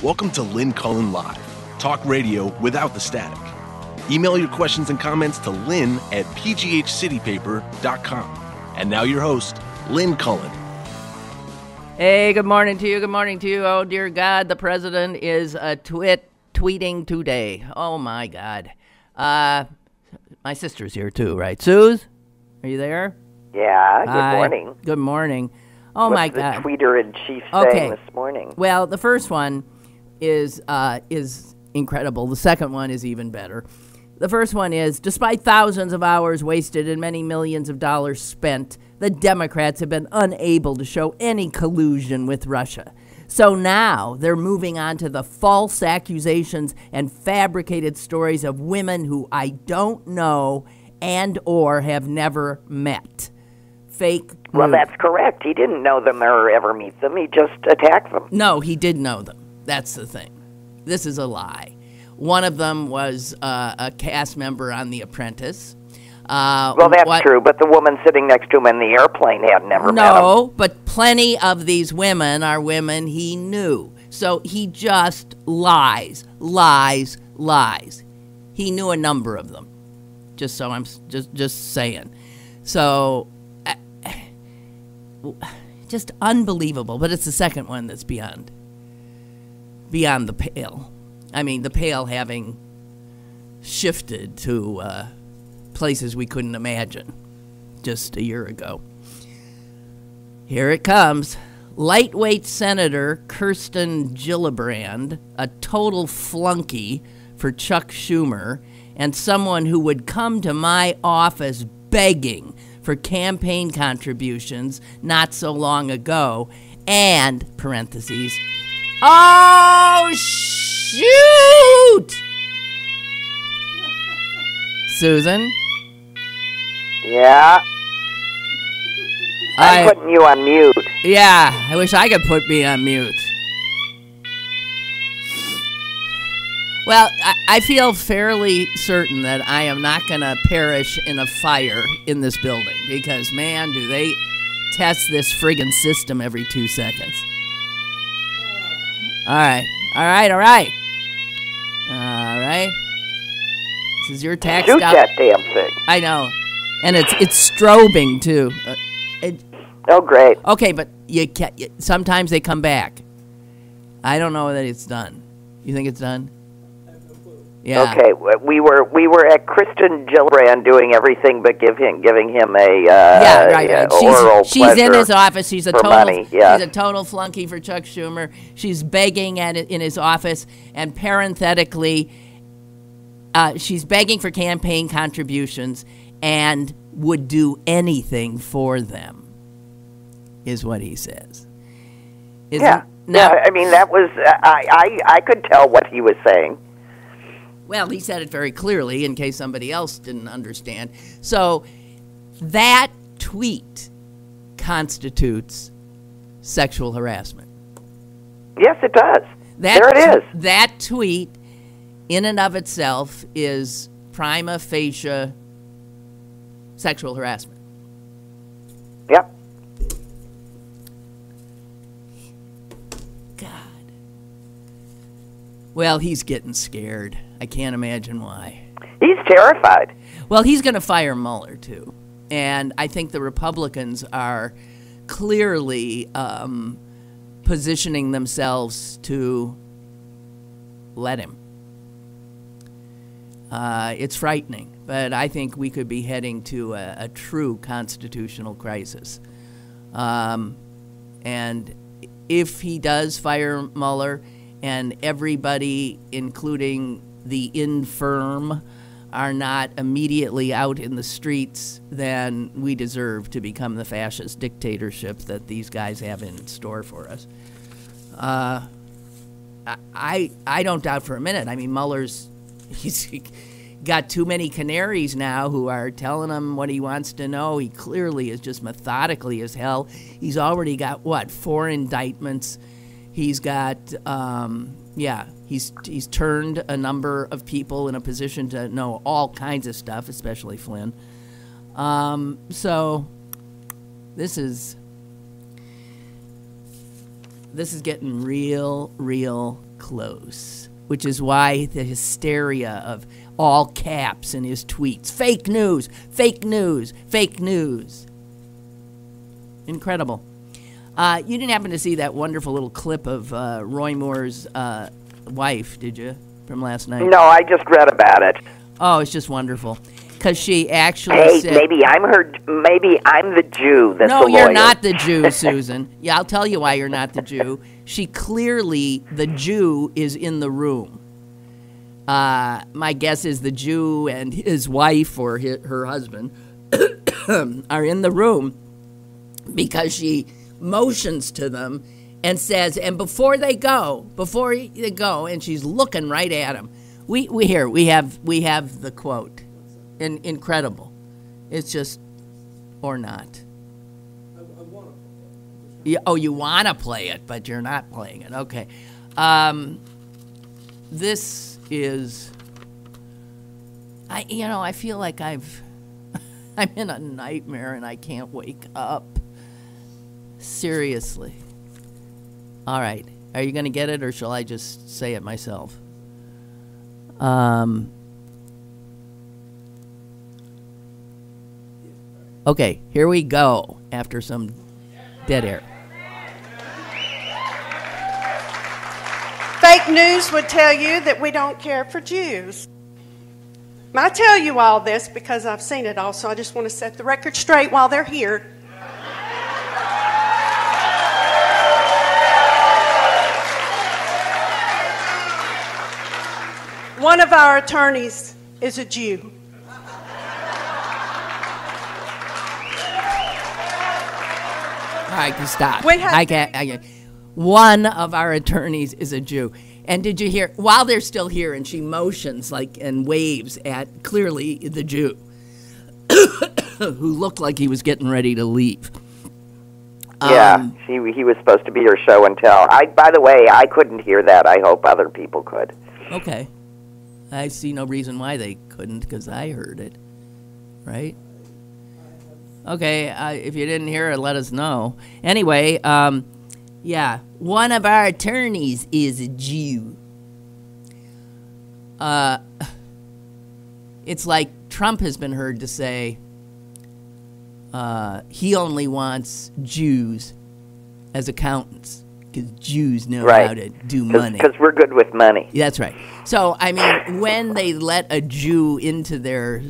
Welcome to Lynn Cullen Live, talk radio without the static. Email your questions and comments to lynn@pghcitypaper.com. And now your host, Lynn Cullen. Hey, good morning to you. Good morning to you. Oh, dear God, the president is tweeting today. Oh, my God. My sister's here, too, right? Suze, are you there? Yeah, good Hi. morning. Good morning. Oh, What's my the God. tweeter-in-chief Okay. saying this morning? Well, the first one is incredible. The second one is even better. The first one is, despite thousands of hours wasted and many millions of dollars spent, the Democrats have been unable to show any collusion with Russia. So now they're moving on to the false accusations and fabricated stories of women who I don't know and or have never met. Fake Well, news. that's correct. He didn't know them or ever meet them. He just attacked them. No, he did know them. That's the thing. This is a lie. One of them was a cast member on The Apprentice. Well, that's true, but the woman sitting next to him in the airplane had never met him. No, but plenty of these women are women he knew. So he just lies. He knew a number of them. Just so I'm just saying. So just unbelievable. But it's the second one that's beyond the pale. I mean, the pale having shifted to places we couldn't imagine just a year ago. Here it comes. Lightweight Senator Kirsten Gillibrand, a total flunky for Chuck Schumer, and someone who would come to my office begging for campaign contributions not so long ago, and, parentheses, oh, shoot! Susan? Yeah? I'm putting you on mute. Yeah, I wish I could put me on mute. Well, I feel fairly certain that I am not going to perish in a fire in this building because, man, do they test this friggin' system every 2 seconds. All right. This is your tax. Shoot that damn thing. I know, and it's strobing too. Oh, great. Okay, but sometimes they come back. I don't know that it's done. You think it's done? Yeah. Okay, we were at Kristen Gillibrand doing everything but giving him a right. oral She's in his office. She's a total money, yeah. She's a total flunky for Chuck Schumer. She's begging in his office, and parenthetically, she's begging for campaign contributions and would do anything for them, is what he says. Yeah. I mean, that was I could tell what he was saying. Well, he said it very clearly in case somebody else didn't understand. So that tweet constitutes sexual harassment. Yes, it does. There it is. That tweet in and of itself is prima facie sexual harassment. Yep. God. Well, he's getting scared. I can't imagine why. He's terrified. Well, he's going to fire Mueller, too. And I think the Republicans are clearly positioning themselves to let him. It's frightening, but I think we could be heading to a true constitutional crisis. And if he does fire Mueller and everybody, including the infirm, are not immediately out in the streets, then we deserve to become the fascist dictatorship that these guys have in store for us. I don't doubt for a minute. I mean, he's got too many canaries now who are telling him what he wants to know. He clearly is just methodically as hell. He's already got, 4 indictments. He's got, he's turned a number of people in a position to know all kinds of stuff, especially Flynn. So this is this is getting real close, which is why the hysteria of all caps in his tweets. Fake news, fake news, fake news. Incredible. You didn't happen to see that wonderful little clip of Roy Moore's wife, did you, from last night? No, I just read about it. Oh, it's just wonderful. Because she actually said... maybe I'm the Jew that's No, the lawyer. you're not the Jew, Susan. Yeah, I'll tell you why you're not the Jew. She clearly, the Jew is in the room. My guess is the Jew and his wife or her husband are in the room because she motions to them and says, and before they go, and she's looking right at him. We have the quote. Incredible. It's just, or not. I want to play it. You want to play it, but you're not playing it. Okay. This is, I feel like I'm in a nightmare and I can't wake up. Seriously. All right. Are you going to get it, or shall I just say it myself? Okay, here we go after some dead air. Fake news would tell you that we don't care for Jews. I tell you all this because I've seen it all, so I just want to set the record straight while they're here. One of our attorneys is a Jew. I can stop. I can't. One of our attorneys is a Jew. And did you hear, while they're still here, and she motions and waves at clearly the Jew who looked like he was getting ready to leave. Yeah, he was supposed to be her show and tell. By the way, I couldn't hear that. I hope other people could. Okay. I see no reason why they couldn't, because I heard it. Right? Okay, if you didn't hear it, let us know. Anyway, yeah, one of our attorneys is a Jew. It's like Trump has been heard to say he only wants Jews as accountants because Jews know how to do money. Because we're good with money. That's right. So, I mean, when they let a Jew into their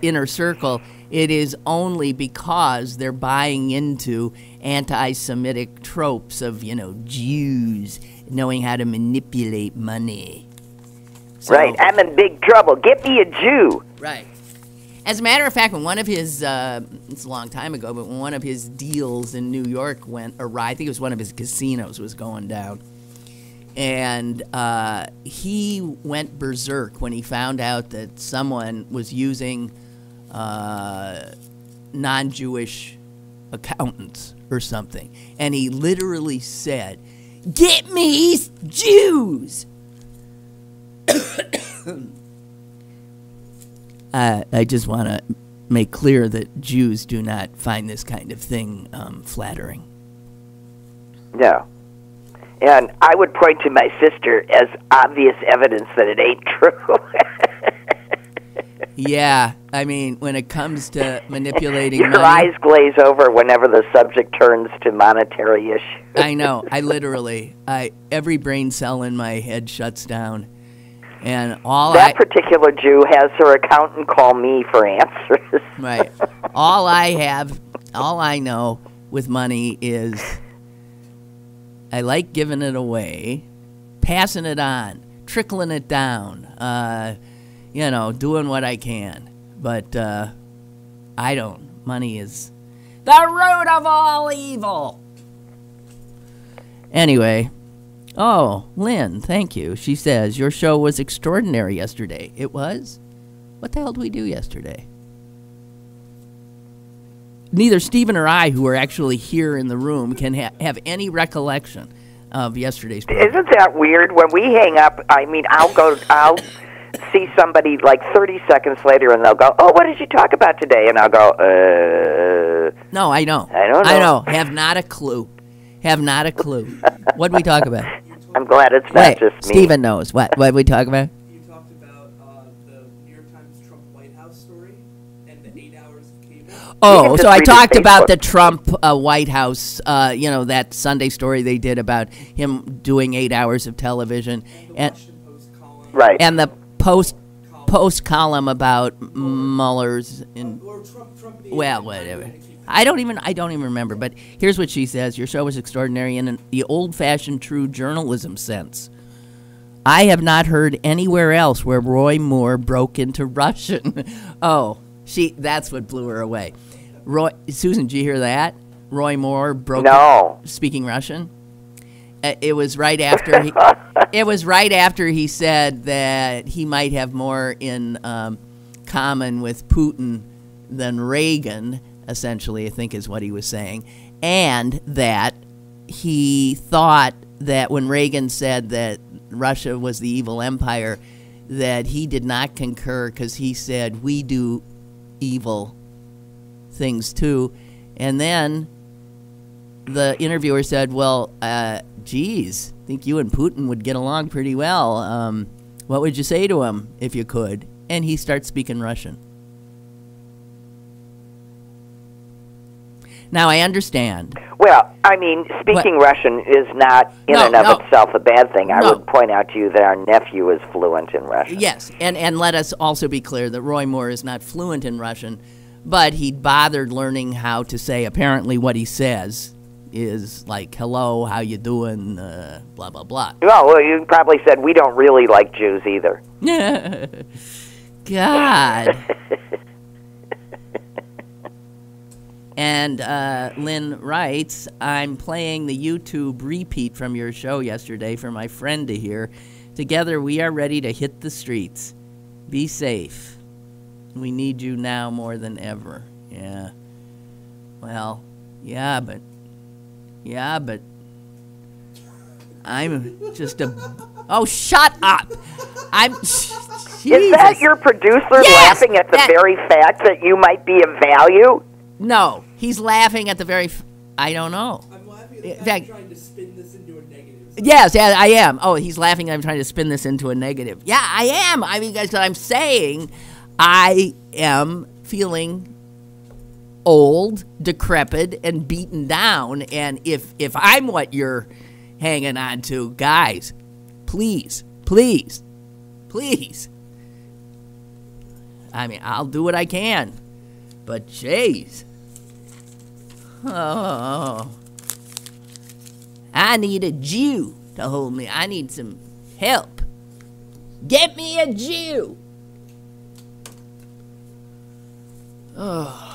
inner circle, it is only because they're buying into anti-Semitic tropes of, Jews knowing how to manipulate money. So, right. I'm in big trouble. Get me a Jew. Right. As a matter of fact, when one of his, it's a long time ago, but when one of his deals in New York went awry, I think it was one of his casinos was going down, and he went berserk when he found out that someone was using non-Jewish accountants or something. And he literally said, "Get me Jews!" I just want to make clear that Jews do not find this kind of thing flattering. No. And I would point to my sister as obvious evidence that it ain't true. Yeah, I mean, when it comes to manipulating Your money, eyes glaze over whenever the subject turns to monetary issues. I know. I literally, every brain cell in my head shuts down. And that particular Jew has her accountant call me for answers. Right. All I know with money is I like giving it away, passing it on, trickling it down, doing what I can. But I don't. Money is the root of all evil. Anyway. Oh, Lynn, thank you. She says, your show was extraordinary yesterday. It was? What the hell did we do yesterday? Neither Stephen or I, who are actually here in the room, can have any recollection of yesterday's program. Isn't that weird? When we hang up, I mean, I'll see somebody like 30 seconds later, and they'll go, "Oh, what did you talk about today?" And I'll go, No, I know. I don't know. I know. Have not a clue. Have not a clue. What did we talk about? I'm glad it's not just me. Stephen knows. What did we talk about? You talked about the New York Times Trump White House story and the 8 hours of cable. Oh, just so I read his talked about Facebook. the Trump White House, that Sunday story they did about him doing 8 hours of television. And the Washington Post column. Right. And the post column about Mueller's and Or Trump being well, whatever. I don't even remember. But here's what she says: Your show was extraordinary in the old-fashioned true journalism sense. I have not heard anywhere else where Roy Moore broke into Russian. That's what blew her away. Susan, did you hear that? Roy Moore broke speaking Russian. It was right after he said that he might have more in common with Putin than Reagan, essentially, I think is what he was saying, and that he thought that when Reagan said that Russia was the evil empire, that he did not concur because he said we do evil things too. And then the interviewer said, well, geez, I think you and Putin would get along pretty well. What would you say to him if you could? And he starts speaking Russian. Now, I understand. Well, I mean, speaking Russian is not in and of itself a bad thing. I would point out to you that our nephew is fluent in Russian. Yes, and let us also be clear that Roy Moore is not fluent in Russian, but he bothered learning how to say apparently what he says is like, hello, how you doing, blah, blah, blah. Oh, well, you probably said we don't really like Jews either. God. And Lynn writes, I'm playing the YouTube repeat from your show yesterday for my friend to hear. Together we are ready to hit the streets. Be safe. We need you now more than ever. Yeah. Well, yeah, but I'm just a... Oh, shut up! Jesus. Is that your producer laughing at the very fact that you might be of value? No, he's laughing at the very... I don't know. I'm laughing at the fact trying to spin this into a negative. Yes, I am. Oh, he's laughing at I'm trying to spin this into a negative. Yeah, I am. I mean, guys, I'm saying I am feeling old, decrepit, and beaten down. And if I'm what you're hanging on to, guys, please. I mean, I'll do what I can. But, jeez. Oh. I need a Jew to hold me. I need some help. Get me a Jew. Oh.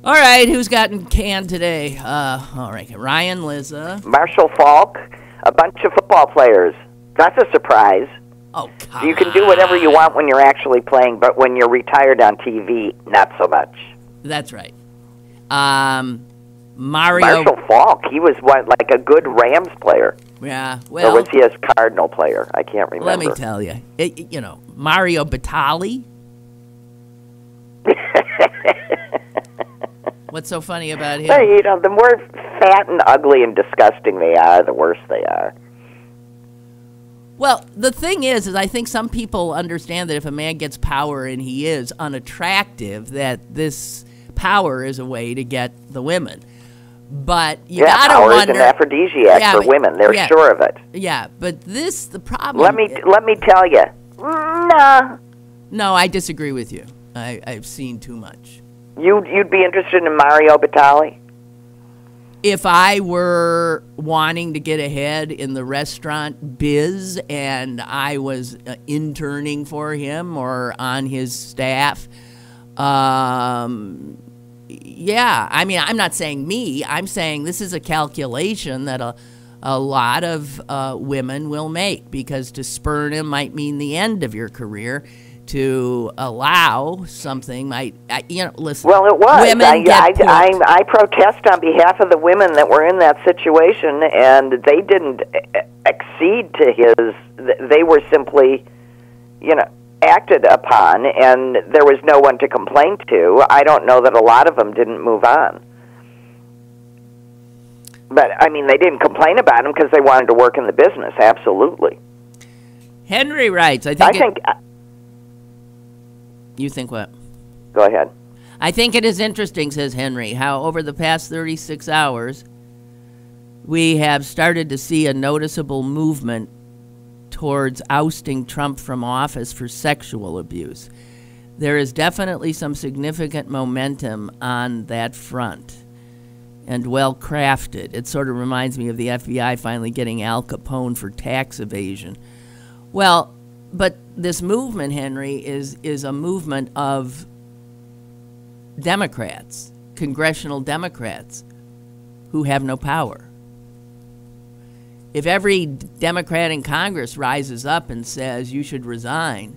All right, who's gotten canned today? All right, Ryan, Liza. Marshall Falk, a bunch of football players. That's a surprise. Oh, God. You can do whatever you want when you're actually playing, but when you're retired on TV, not so much. That's right. Mario. Marshall Falk, he was like a good Rams player. Yeah, well. Or was he a Cardinal player? I can't remember. Let me tell you. Mario Batali. What's so funny about him? Well, the more fat and ugly and disgusting they are, the worse they are. Well, the thing is I think some people understand that if a man gets power and he is unattractive, that this power is a way to get the women. But you gotta power wonder. Is an aphrodisiac for women. They're sure of it. Yeah, but the problem. Let me tell you. Nah. No, I disagree with you. I've seen too much. You'd be interested in Mario Batali? If I were wanting to get ahead in the restaurant biz and I was interning for him or on his staff, yeah. I mean, I'm not saying me. I'm saying this is a calculation that a lot of women will make, because to spurn him might mean the end of your career. To allow something might, listen. Well, it was. Women I protest on behalf of the women that were in that situation, and they didn't accede to his. They were simply, acted upon, and there was no one to complain to. I don't know that a lot of them didn't move on. But, I mean, they didn't complain about him because they wanted to work in the business, absolutely. Henry writes, I think you think what? Go ahead. I think it is interesting, says Henry, how over the past 36 hours we have started to see a noticeable movement towards ousting Trump from office for sexual abuse. There is definitely some significant momentum on that front, and well crafted. It sort of reminds me of the FBI finally getting Al Capone for tax evasion. Well, but this movement, Henry, is a movement of Democrats, congressional Democrats, who have no power. If every Democrat in Congress rises up and says you should resign,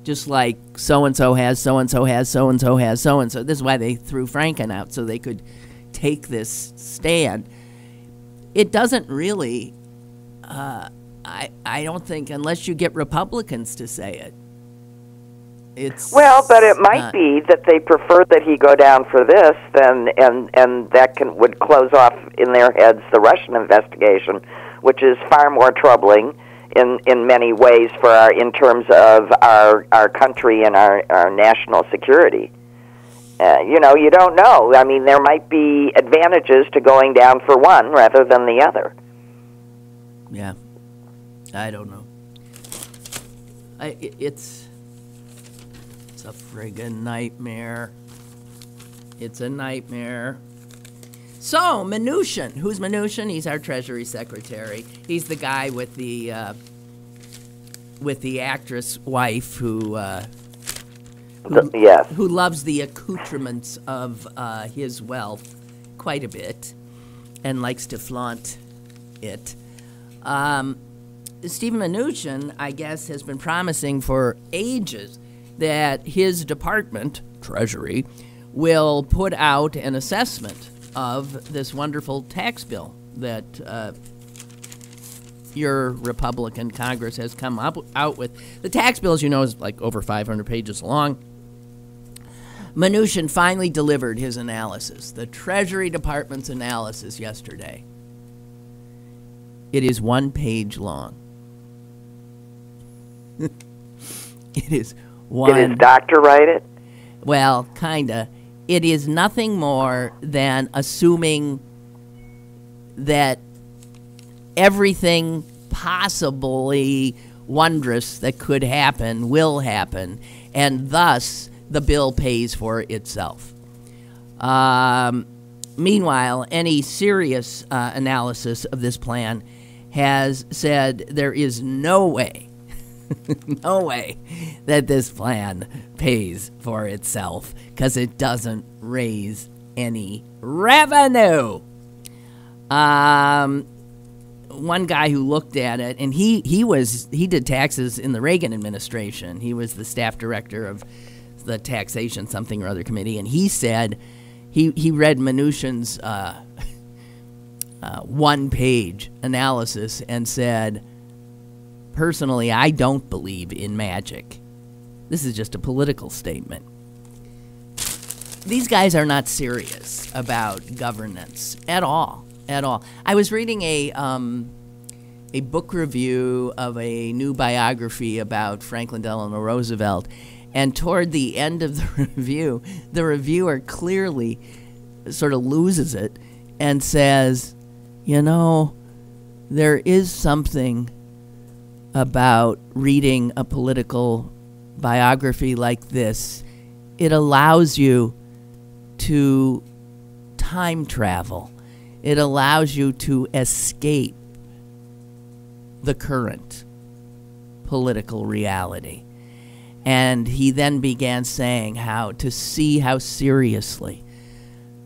just like so-and-so has, so-and-so has, so-and-so has, so-and-so. This is why they threw Franken out, so they could take this stand. It doesn't really, I don't think, unless you get Republicans to say it. It's well, but it might be that they prefer that he go down for this, and that would close off in their heads the Russian investigation, which is far more troubling in many ways in terms of our country and our national security. You don't know. I mean, there might be advantages to going down for one rather than the other. Yeah, I don't know. It's a friggin' nightmare. It's a nightmare. So, Mnuchin. Who's Mnuchin? He's our Treasury Secretary. He's the guy with the actress wife who loves the accoutrements of his wealth quite a bit and likes to flaunt it. Stephen Mnuchin, I guess, has been promising for ages that his department, Treasury, will put out an assessment of this wonderful tax bill that your Republican Congress has come out with. The tax bill, as you know, is like over 500 pages long. Mnuchin finally delivered his analysis, the Treasury Department's analysis yesterday. It is 1 page long. It is one. Did his doctor write it? Well, kinda. It is nothing more than assuming that everything possibly wondrous that could happen will happen, and thus the bill pays for itself. Meanwhile, any serious analysis of this plan has said there is no way, no way that this plan pays for itself because it doesn't raise any revenue. One guy who looked at it, and he did taxes in the Reagan administration. He was the staff director of the taxation something or other committee, and he said he read Mnuchin's 1-page analysis and said, personally, I don't believe in magic. This is just a political statement. These guys are not serious about governance at all. At all. I was reading a book review of a new biography about Franklin Delano Roosevelt, and toward the end of the review, the reviewer clearly sort of loses it and says, you know, there is something about reading a political biography like this. It allows you to time travel. It allows you to escape the current political reality. And he then began saying to see how seriously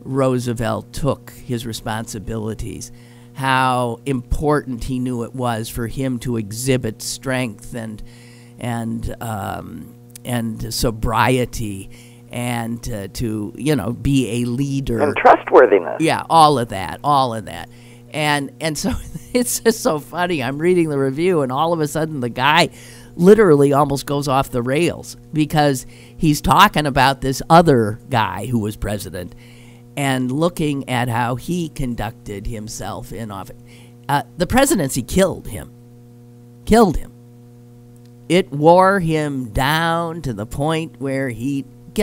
Roosevelt took his responsibilities, how important he knew it was for him to exhibit strength and sobriety, and to be a leader and trustworthiness. Yeah, all of that. And so it's just so funny. I'm reading the review, and all of a sudden the guy literally almost goes off the rails because he's talking about this other guy who was president, and looking at how he conducted himself in office. The presidency killed him. It wore him down to the point where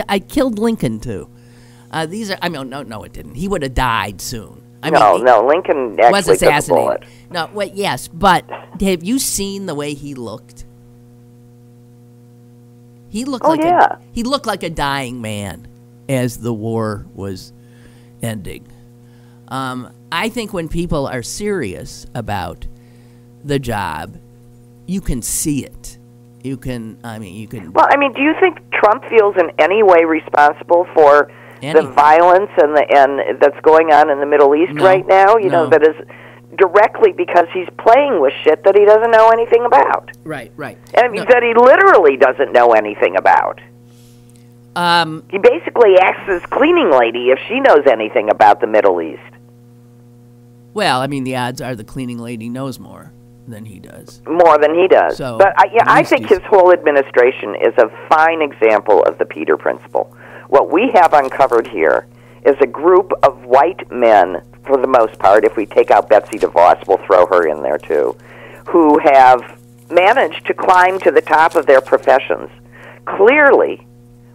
I killed Lincoln too. No, it didn't. He would have died soon. Lincoln actually was assassinated. took a bullet. No, wait, yes, but have you seen the way he looked? He looked he looked like a dying man as the war was ending. I think when people are serious about the job, you can see it. You can. Well, do you think Trump feels in any way responsible for the violence and that's going on in the Middle East right now? That is directly because he's playing with shit that he doesn't know anything about. Right. And that he literally doesn't know anything about. He basically asks his cleaning lady if she knows anything about the Middle East. Well, the odds are the cleaning lady knows more than he does. More than he does. So, but I think his whole administration is a fine example of the Peter Principle. What we have uncovered here is a group of white men, for the most part, if we take out Betsy DeVos, we'll throw her in there too, who have managed to climb to the top of their professions, clearly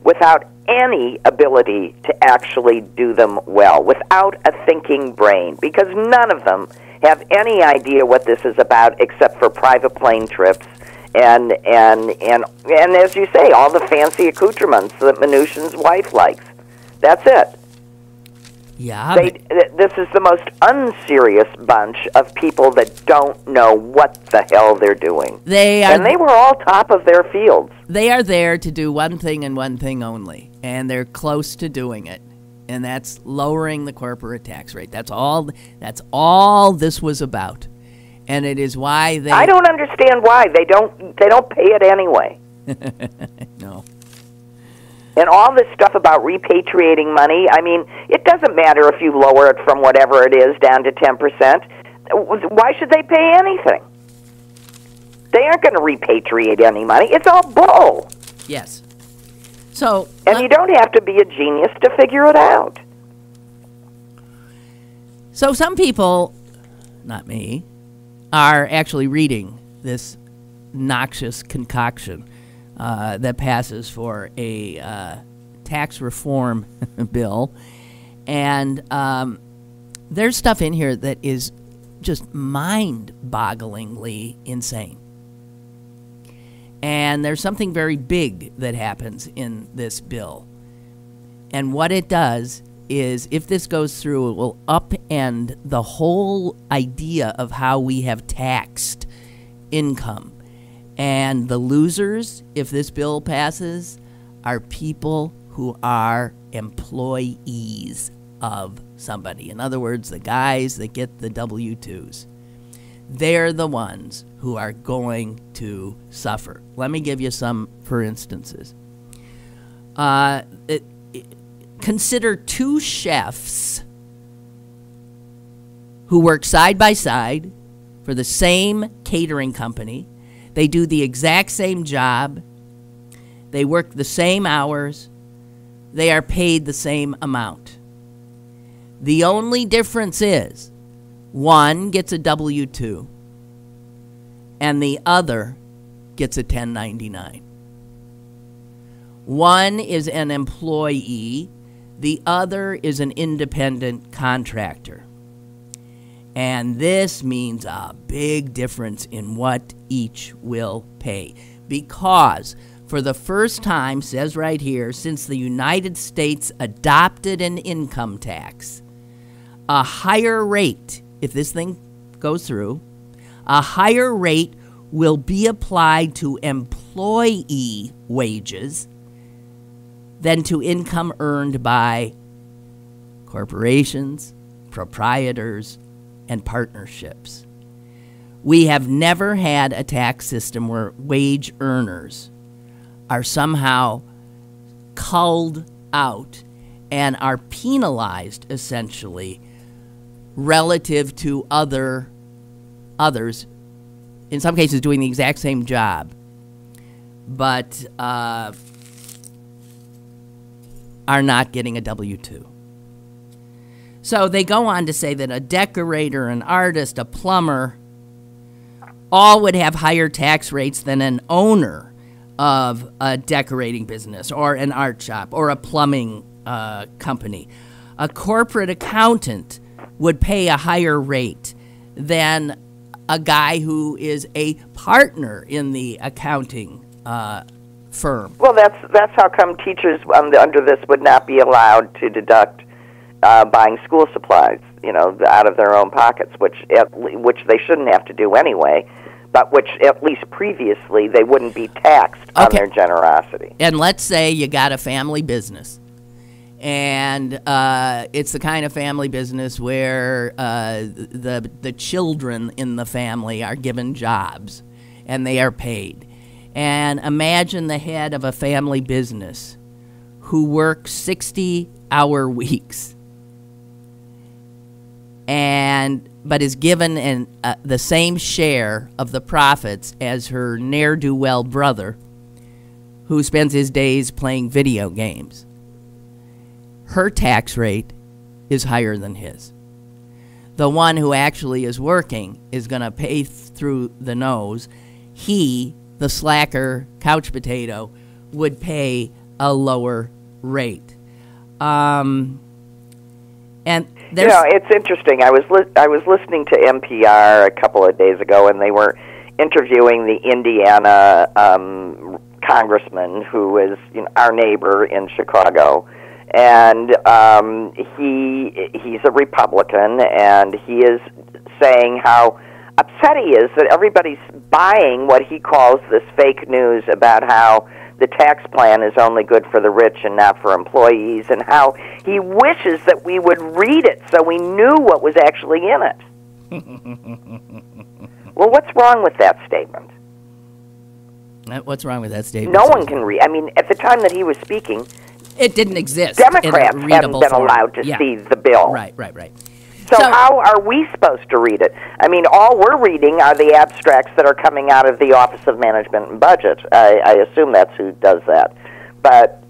without any ability to actually do them well, without a thinking brain, because none of them have any idea what this is about except for private plane trips and as you say, all the fancy accoutrements that Mnuchin's wife likes. That's it. Yeah. This is the most unserious bunch of people that don't know what the hell they're doing. And they were all top of their fields. They are there to do one thing and one thing only, and they're close to doing it. And that's lowering the corporate tax rate. That's all this was about. And it is why I don't understand why they don't pay it anyway. No. And all this stuff about repatriating money, it doesn't matter if you lower it from whatever it is down to 10%. Why should they pay anything? They aren't going to repatriate any money. It's all bull. Yes. So, and you don't have to be a genius to figure it out. So some people, not me, are actually reading this noxious concoction that passes for a tax reform bill. And there's stuff in here that is just mind-bogglingly insane. And there's something very big that happens in this bill. And what it does is, if this goes through, it will upend the whole idea of how we have taxed income. And the losers, if this bill passes, are people who are employees of somebody. In other words, the guys that get the W-2s. They're the ones who are going to suffer. Let me give you some for instances. Consider two chefs who work side by side for the same catering company. They do the exact same job. They work the same hours. They are paid the same amount. The only difference is one gets a W-2 and the other gets a 1099. One is an employee. The other is an independent contractor. And this means a big difference in what each will pay. Because for the first time, says right here, since the United States adopted an income tax, a higher rate, if this thing goes through, a higher rate will be applied to employee wages than to income earned by corporations, proprietors, and partnerships. We have never had a tax system where wage earners are somehow culled out and are penalized, essentially, relative to others, in some cases doing the exact same job, but are not getting a W-2. So they go on to say that a decorator, an artist, a plumber, all would have higher tax rates than an owner of a decorating business or an art shop or a plumbing company. A corporate accountant would pay a higher rate than a guy who is a partner in the accounting firm. Well, that's how come teachers under this would not be allowed to deduct buying school supplies, out of their own pockets, which they shouldn't have to do anyway, but which at least previously they wouldn't be taxed on their generosity. And let's say you got a family business, and it's the kind of family business where the children in the family are given jobs, and they are paid. And imagine the head of a family business who works 60-hour weeks, but is given the same share of the profits as her ne'er-do-well brother, who spends his days playing video games. Her tax rate is higher than his. The one who actually is working is going to pay through the nose. He, the slacker couch potato, would pay a lower rate. And it's interesting. I was listening to NPR a couple of days ago, and they were interviewing the Indiana congressman who is our neighbor in Chicago, and he's a Republican, and he is saying how upset he is that everybody's buying what he calls this fake news about how the tax plan is only good for the rich and not for employees, and how he wishes that we would read it so we knew what was actually in it. Well, what's wrong with that statement? What's wrong with that statement? No one can read. I mean, at the time that he was speaking, it didn't exist. Democrats hadn't been allowed to see the bill. Right. So how are we supposed to read it? I mean, all we're reading are the abstracts that are coming out of the Office of Management and Budget. I assume that's who does that. But,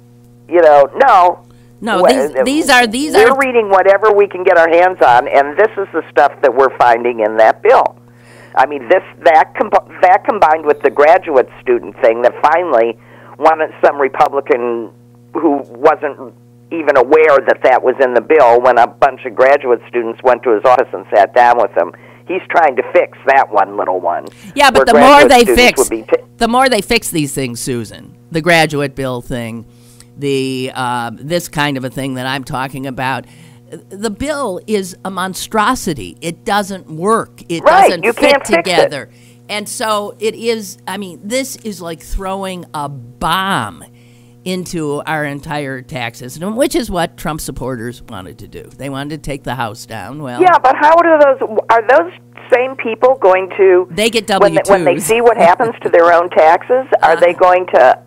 no. No, these are... We're reading whatever we can get our hands on, and this is the stuff that we're finding in that bill. I mean, that combined with the graduate student thing that finally wanted some Republican who wasn't even aware that was in the bill when a bunch of graduate students went to his office and sat down with him. He's trying to fix that one little one. Yeah, but the more they fix these things, Susan, the graduate bill thing, this kind of a thing that I'm talking about, the bill is a monstrosity. It doesn't work. It doesn't fit together. And so it is, this is like throwing a bomb into our entire tax system, which is what Trump supporters wanted to do. They wanted to take the House down. Well, yeah, but are those same people going to... They get W-2s. When they see what happens to their own taxes, are they going to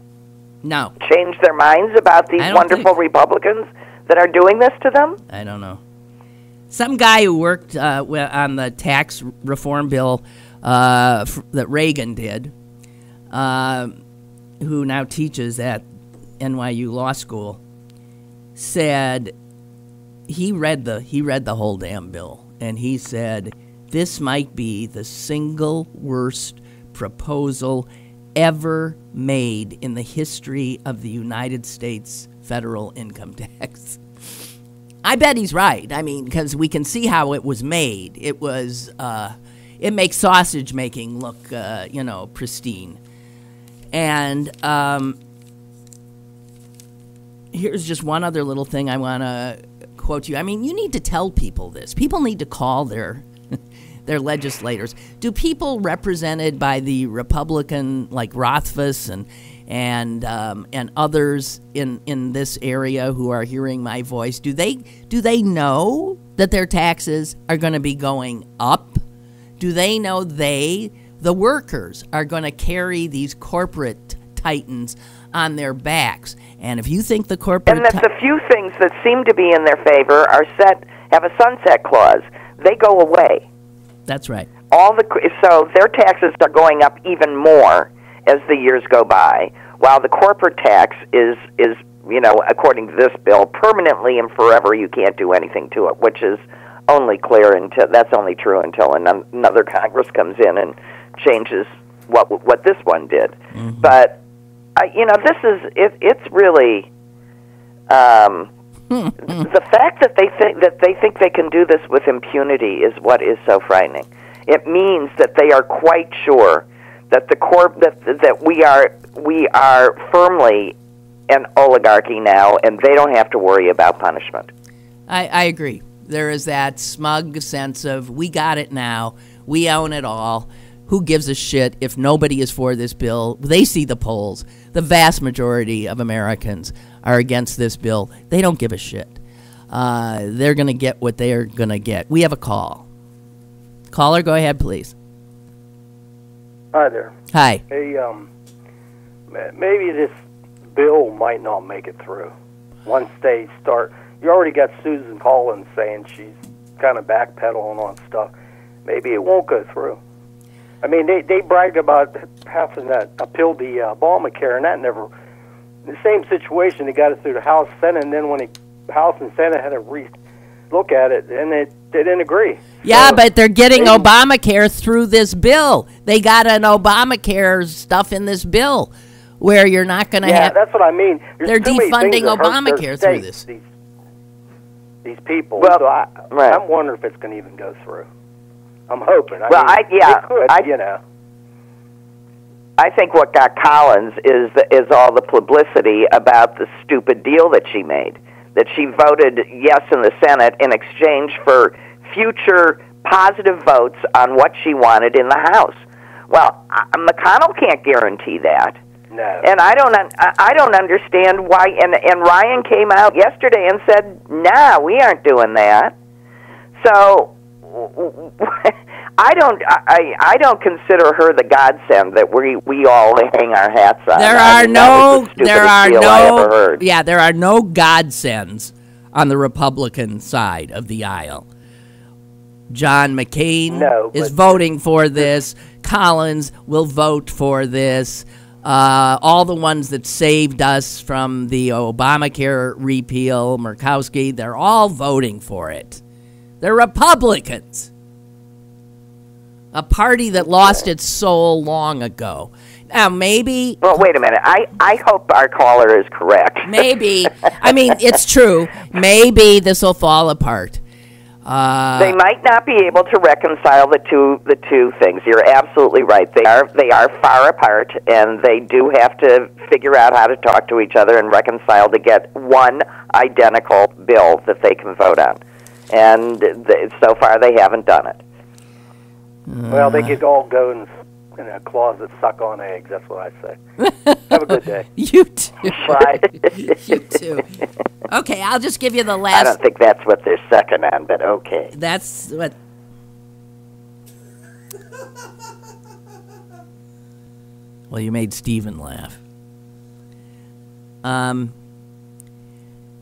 change their minds about these wonderful Republicans that are doing this to them? I don't know. Some guy who worked on the tax reform bill that Reagan did, who now teaches at NYU Law School, said he read the whole damn bill, and he said this might be the single worst proposal ever made in the history of the United States federal income tax. I bet he's right. Because we can see how it was made. It was it makes sausage making look pristine. And here's just one other little thing I want to quote you. You need to tell people this. People need to call their legislators. Do people represented by the Republican, like Rothfuss and others in this area who are hearing my voice, do they know that their taxes are going to be going up? Do they know the workers are going to carry these corporate titans on their backs? And if you think the corporate... And that the few things that seem to be in their favor have a sunset clause. They go away. That's right. So their taxes are going up even more as the years go by, while the corporate tax is according to this bill, permanently and forever you can't do anything to it, which is only that's only true until another Congress comes in and changes what this one did. Mm-hmm. But it's really the fact that they think they can do this with impunity is what is so frightening. It means that they are quite sure that that we are firmly an oligarchy now, and they don't have to worry about punishment. I agree. There is that smug sense of, we got it now, we own it all. Who gives a shit if nobody is for this bill? They see the polls. The vast majority of Americans are against this bill. They don't give a shit. They're going to get what they're going to get. We have a call. Caller, go ahead, please. Hi there. Hi. Hey, maybe this bill might not make it through. Once they start, you already got Susan Collins saying she's kind of backpedaling on stuff. Maybe it won't go through. I mean, they bragged about passing that, appealed the Obamacare, and that never, the same situation, they got it through the House, Senate, and then when the House and Senate had to look at it, and they didn't agree. Yeah, so, but they're getting Obamacare through this bill. They got an Obamacare stuff in this bill where you're not going to have... Yeah, that's what I mean. They're defunding Obamacare through this. These people. Well, so I'm wondering if it's going to even go through. I'm hoping. It could, I think what got Collins is all the publicity about the stupid deal that she made, that she voted yes in the Senate in exchange for future positive votes on what she wanted in the House. Well, McConnell can't guarantee that. No. And I don't understand why. And Ryan came out yesterday and said, "Nah, we aren't doing that." So I don't consider her the godsend that we all hang our hats on. There are no godsends on the Republican side of the aisle. John McCain is voting for this. Collins will vote for this. All the ones that saved us from the Obamacare repeal, Murkowski, they're all voting for it. They're Republicans. A party that lost its soul long ago. Now, maybe... Well, wait a minute. I hope our caller is correct. Maybe. I mean, it's true. Maybe this will fall apart. They might not be able to reconcile the two things. You're absolutely right. They are far apart, and they do have to figure out how to talk to each other and reconcile to get one identical bill that they can vote on. And so far, they haven't done it. Well, they could all go in a closet, suck on eggs. That's what I say. Have a good day. You too. Bye. You too. Okay, I'll just give you the last... I don't think that's what they're sucking on, but okay. That's what... Well, you made Steven laugh.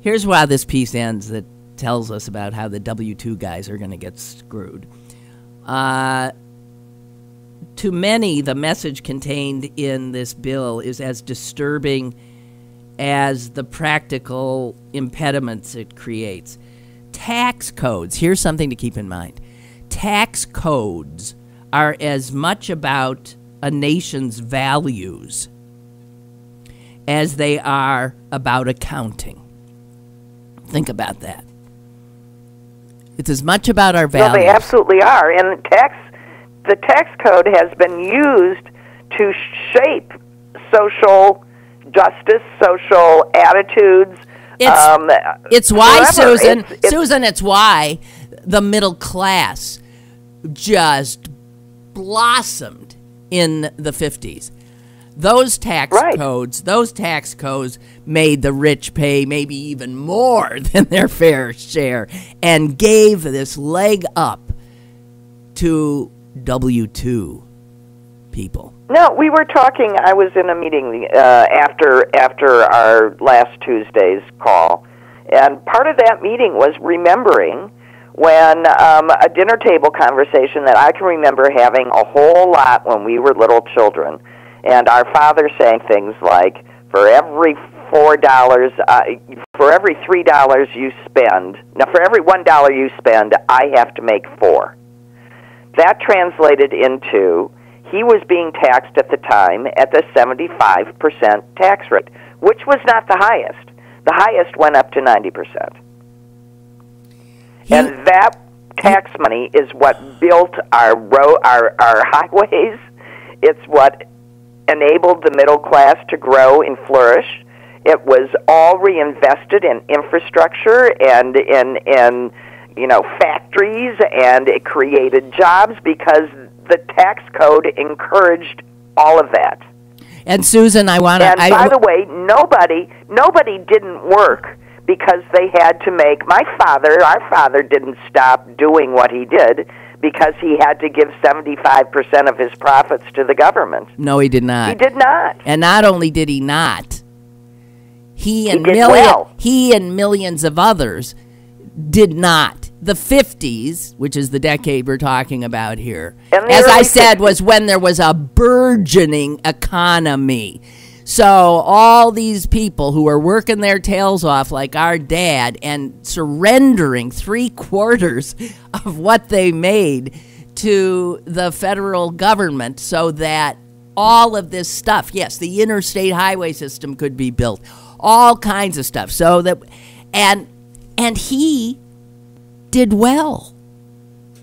Here's why this piece ends that tells us about how the W-2 guys are going to get screwed. To many, the message contained in this bill is as disturbing as the practical impediments it creates. Tax codes, here's something to keep in mind. Tax codes are as much about a nation's values as they are about accounting. Think about that. It's as much about our values. Well, they absolutely are. And the tax code has been used to shape social justice, social attitudes. It's why, forever. Susan, it's why the middle class just blossomed in the 50s. Those tax codes made the rich pay maybe even more than their fair share and gave this leg up to W-2 people. No, we were talking, I was in a meeting after our last Tuesday's call, and part of that meeting was remembering when a dinner table conversation that I can remember having a whole lot when we were little children, and our father saying things like, for every $4 for every $3 you spend. Now, for every $1 you spend, I have to make 4. That translated into he was being taxed at the time at the 75% tax rate, which was not the highest. The highest went up to 90%. And that tax money is what built our highways. It's what enabled the middle class to grow and flourish. It was all reinvested in infrastructure and in factories, and it created jobs because the tax code encouraged all of that. And Susan, I want to. And by the way, nobody didn't work because they had to make. Our father didn't stop doing what he did because he had to give 75% of his profits to the government. No, he did not. He did not. And not only did he not, he and millions of others did not. The 50s, which is the decade we're talking about here, as I said, was when there was a burgeoning economy. So all these people who are working their tails off like our dad and surrendering 3/4 of what they made to the federal government so that all of this stuff, yes, the interstate highway system could be built, all kinds of stuff. So that, and he did well.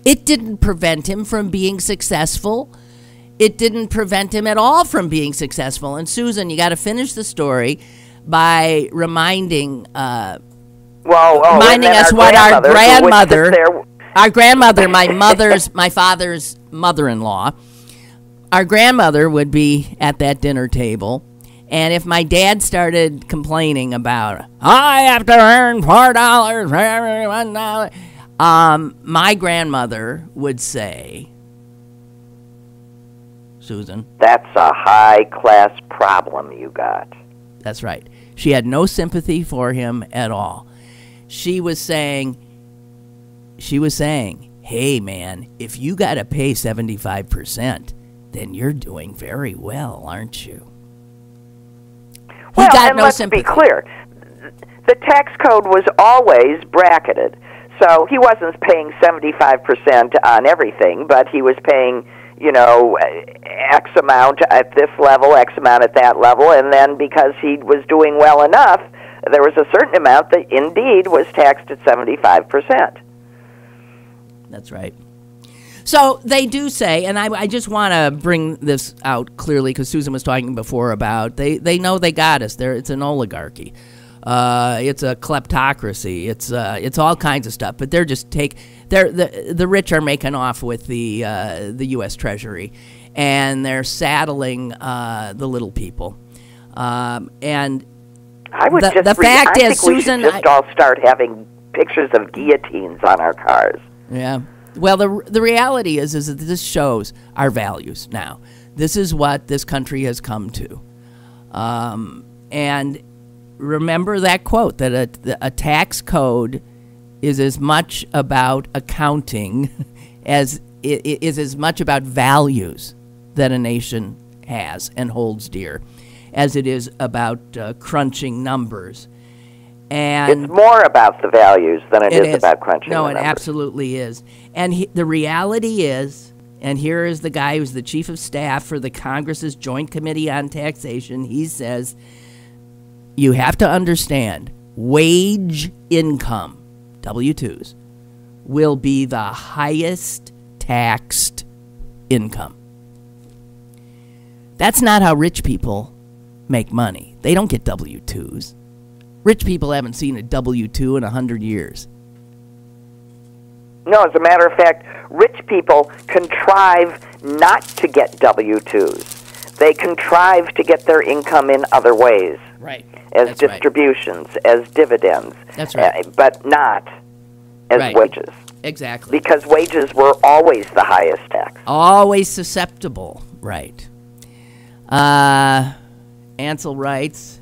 It didn't prevent him from being successful. It didn't prevent him at all from being successful. And Susan, you got to finish the story by reminding us what our grandmother, my father's mother-in-law, our grandmother would be at that dinner table. And if my dad started complaining about, I have to earn $4 for every $1, my grandmother would say, Susan, that's a high-class problem you got. That's right. She had no sympathy for him at all. She was saying, hey, man, if you got to pay 75%, then you're doing very well, aren't you? Let's be clear. The tax code was always bracketed. So he wasn't paying 75% on everything, but he was paying, X amount at this level, X amount at that level, and then because he was doing well enough, there was a certain amount that indeed was taxed at 75%. That's right. So they do say, and I just want to bring this out clearly because Susan was talking before about they know they got us. It's an oligarchy. It's a kleptocracy. It's all kinds of stuff. But the rich are making off with the U.S. Treasury, and they're saddling the little people. And I would the just fact I is, think we Susan, should just all start having pictures of guillotines on our cars. Yeah. Well, the reality is that this shows our values now. This is what this country has come to. And remember that quote, that a tax code is as much about accounting as it is as much about values that a nation has and holds dear as it is about crunching numbers. And it's more about the values than it is about crunching No, the it numbers. absolutely is. And the reality is, and here is the guy who's the chief of staff for the Congress's Joint Committee on Taxation, he says, you have to understand, wage income, W-2s, will be the highest taxed income. That's not how rich people make money. They don't get W-2s. Rich people haven't seen a W-2 in 100 years. No, as a matter of fact, rich people contrive not to get W-2s. They contrive to get their income in other ways. Right. As That's distributions, as dividends. That's right. But not as wages. Exactly. Because wages were always the highest tax. Always susceptible. Right. Ansel writes,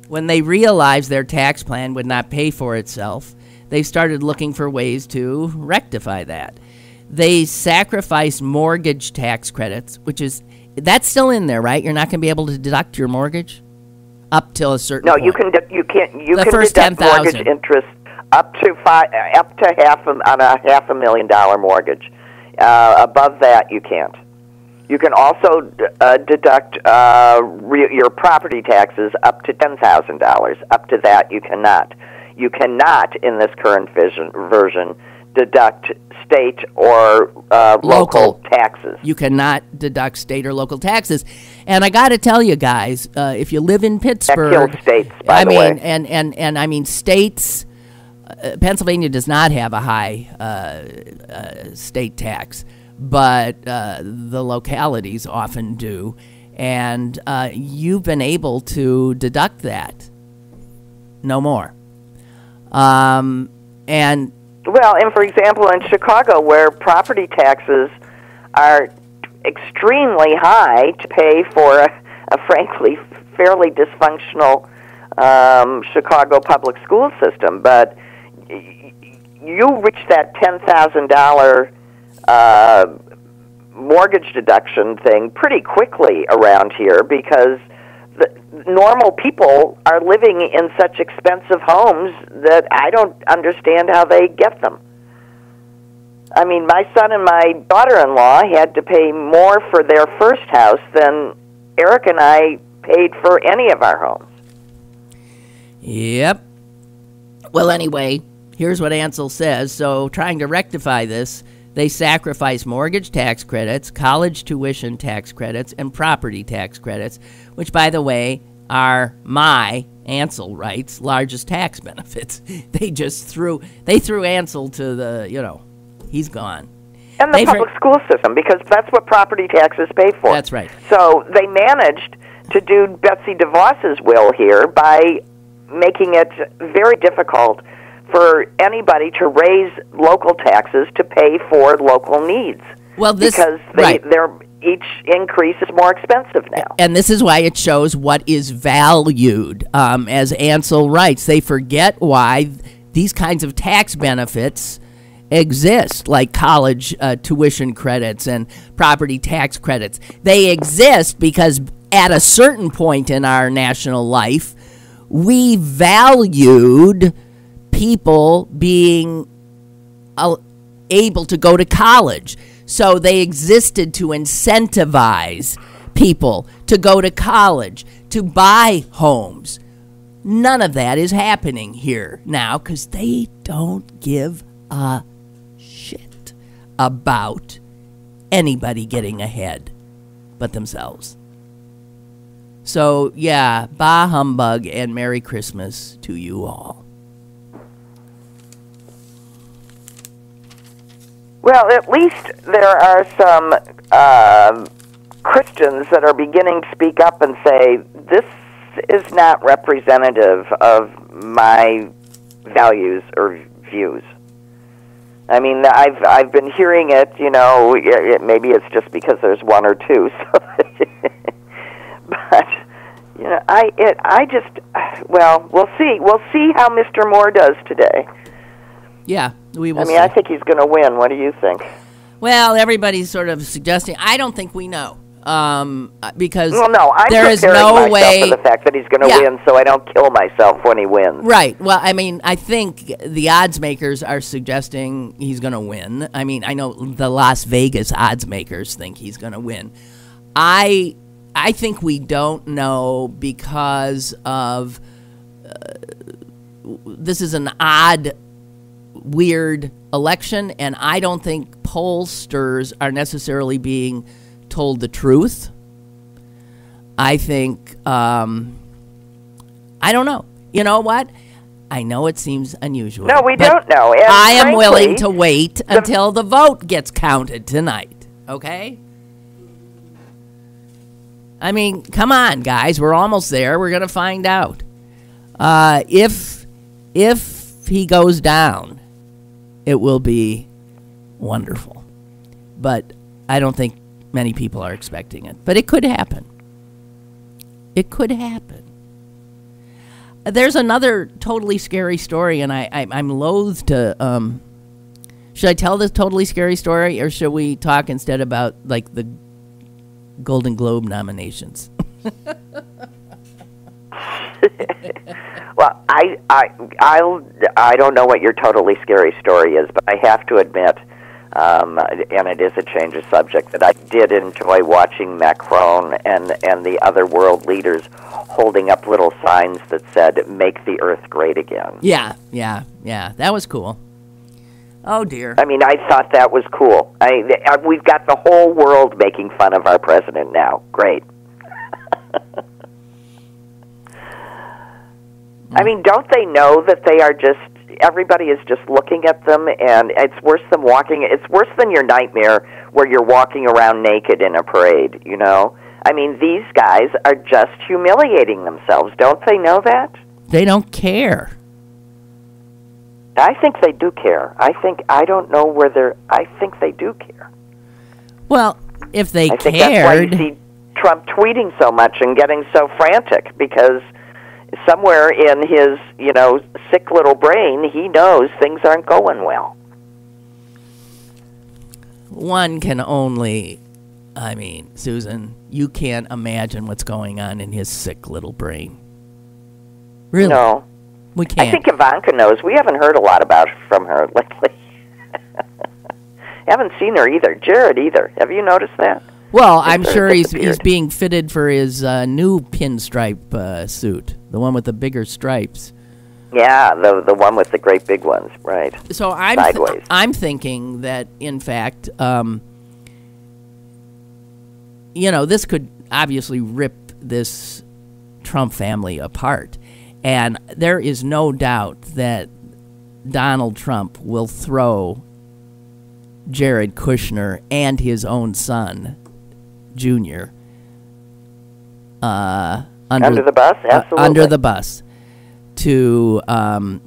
when they realized their tax plan would not pay for itself, they started looking for ways to rectify that. They sacrificed mortgage tax credits, that's still in there, right? You're not going to be able to deduct your mortgage? up till a certain No, point. you can The can first deduct 10,000. mortgage interest up to $500,000 mortgage. Above that, you can't. You can also deduct your property taxes up to $10,000. Up to that, you cannot. You cannot, in this current version, deduct state or local taxes. You cannot deduct state or local taxes. And I got to tell you guys, if you live in Pittsburgh, That kills states, by the way. and I mean states. Pennsylvania does not have a high state tax, but the localities often do, and you've been able to deduct that. No more. And Well, and for example, in Chicago, where property taxes are extremely high to pay for a frankly fairly dysfunctional Chicago public school system, but you reach that $10,000 mortgage deduction thing pretty quickly around here because the normal people are living in such expensive homes that I don't understand how they get them. I mean, my son and my daughter-in-law had to pay more for their first house than Eric and I paid for any of our homes. Yep. Well, anyway, here's what Ansel says. So trying to rectify this, they sacrifice mortgage tax credits, college tuition tax credits, and property tax credits, which, by the way, are my, Ansel writes, largest tax benefits. They threw Ansel to the, he's gone. And the public school system, because that's what property taxes pay for. That's right. So they managed to do Betsy DeVos's will here by making it very difficult for anybody to raise local taxes to pay for local needs. Well, because each increase is more expensive now. And this is why it shows what is valued. As Ansel writes, they forget why these kinds of tax benefits exist, like college tuition credits and property tax credits. They exist because at a certain point in our national life, we valued people being able to go to college. So they existed to incentivize people to go to college, to buy homes. None of that is happening here now because they don't give a shit about anybody getting ahead but themselves. So, yeah, bah humbug and Merry Christmas to you all. Well, at least there are some Christians that are beginning to speak up and say, this is not representative of my values or views. I mean, I've been hearing it, maybe it's just because there's one or two. So but, we'll see. We'll see how Mr. Moore does today. Yeah, we will see. I think he's going to win. What do you think? Well, everybody's sort of suggesting. I don't think we know. Because I'm there is no myself way for the fact that he's going to win, so I don't kill myself when he wins. Right. Well, I think the odds makers are suggesting he's going to win. I know the Las Vegas odds makers think he's going to win. I think we don't know because of this is an odd, weird election, and I don't think pollsters are necessarily being told the truth. I think, I don't know. You know what? I know it seems unusual. No, we don't know. And I am willing to wait until the vote gets counted tonight. Okay? Come on, guys. We're almost there. We're going to find out. If he goes down, it will be wonderful. But I don't think many people are expecting it. But it could happen. It could happen. There's another totally scary story, and I'm loath to... should I tell this totally scary story, or should we talk instead about, the Golden Globe nominations? Well, I don't know what your totally scary story is, but I have to admit, and it is a change of subject, that I did enjoy watching Macron and the other world leaders holding up little signs that said, "Make the Earth great again." Yeah. That was cool. Oh, dear. I mean, I thought that was cool. We've got the whole world making fun of our president now. Great. I mean, don't they know that they are just, everybody is just looking at them, and it's worse than your nightmare where you're walking around naked in a parade, you know? I mean, these guys are just humiliating themselves. Don't they know that? They don't care. I think they do care. I think they do care. Well, if they I cared... think that's why you see Trump tweeting so much and getting so frantic, because somewhere in his, sick little brain, he knows things aren't going well. One can only, Susan, you can't imagine what's going on in his sick little brain. Really? No. We can't. I think Ivanka knows. We haven't heard a lot from her lately. Haven't seen her either. Jared either. Have you noticed that? Well, I'm sure he's being fitted for his new pinstripe suit, the one with the bigger stripes. Yeah, the one with the great big ones, right? So Sideways. I'm thinking that, in fact, this could obviously rip this Trump family apart. And there is no doubt that Donald Trump will throw Jared Kushner and his own son, Jr., under the bus. Absolutely. Under the bus to